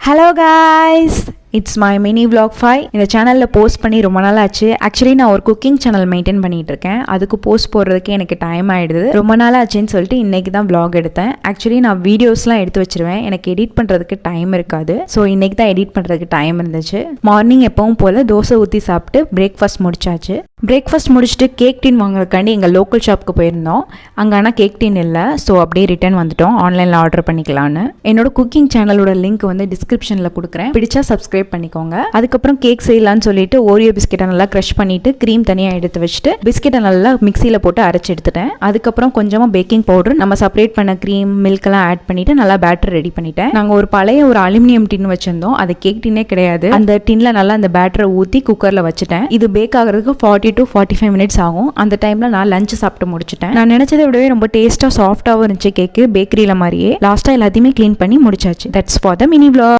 Hello guys, it's my mini vlog 5. இந்த சேனலில் post பண்ணி ரொம்ப நாள் ஆச்சு. ஆக்சுவலி நான் ஒரு குக்கிங் சேனல் மெயின்டைன் பண்ணிட்டு இருக்கேன். அதுக்கு போஸ்ட் போடுறதுக்கு எனக்கு டைம் ஆயிடுது. ரொம்ப நாள் ஆச்சுன்னு சொல்லிட்டு இன்னைக்கு தான் vlog எடுத்தேன். ஆக்சுவலி நான் வீடியோஸ்லாம் எடுத்து வச்சிருவேன். எனக்கு எடிட் பண்ணுறதுக்கு டைம் இருக்காது. ஸோ இன்னைக்கு தான் எடிட் பண்ணுறதுக்கு டைம் இருந்துச்சு. மார்னிங் எப்பவும் போல் தோசை ஊற்றி சாப்பிட்டு பிரேக்ஃபாஸ்ட் முடிச்சாச்சு. பிரேக்ஃபாஸ்ட் முடிச்சுட்டு கேக் டீன் வாங்குறதுக்காண்டி எங்கள் லோக்கல் ஷாப்புக்கு போயிருந்தோம். அங்கே ஆனால் கேக் டீன் இல்லை. ஸோ அப்படியே ரிட்டர்ன் வந்துட்டோம். ஆன்லைனில் ஆர்டர் பண்ணிக்கலான்னு. என்னோட குக்கிங் சேனலோட லிங்க் வந்து டிஸ்கிரிப்ஷனில் கொடுக்குறேன். பிடிச்சா சப்ஸ்கிரைப் பண்ணிக்கோங்க. அதுக்கப்புறம் கேக் செய்யலான்னு சொல்லிட்டு ஓரியோ பிஸ்கெட்டை நல்லா க்ரஷ் பண்ணிட்டு க்ரீம் தனியாக எடுத்து வச்சுட்டு பிஸ்கெட்டை நல்லா மிக்சியில் போட்டு அரைச்சி எடுத்துட்டேன். அதுக்கப்புறம் கொஞ்சமாக பேக்கிங் பவுடர் நம்ம செப்பரேட் பண்ண க்ரீம் மில்கெல்லாம் ஆட் பண்ணிட்டு நல்லா பேட்டர் ரெடி பண்ணிட்டேன். நாங்கள் ஒரு பழைய ஒரு அலுமினியம் டின் வச்சிருந்தோம். அது கேக் டின்னே கிடையாது. அந்த டின்ல நல்லா அந்த பேட்டரை ஊற்றி குக்கரில் வச்சுட்டேன். இது பேக் ஆகிறதுக்கு 40 to 45 மினிட்ஸ் ஆகும். அந்த டைமில் நான் லஞ்ச் சாப்பிட்டு முடிச்சிட்டேன். நான் நினச்சதை விடவே ரொம்ப டேஸ்ட்டாக சாஃப்டாகவும் இருந்துச்சு கேக்கு, பேக்கரியில் மாதிரியே. லாஸ்ட்டாக எல்லாத்தையுமே க்ளீன் பண்ணி முடிச்சாச்சு. That's for the mini vlog.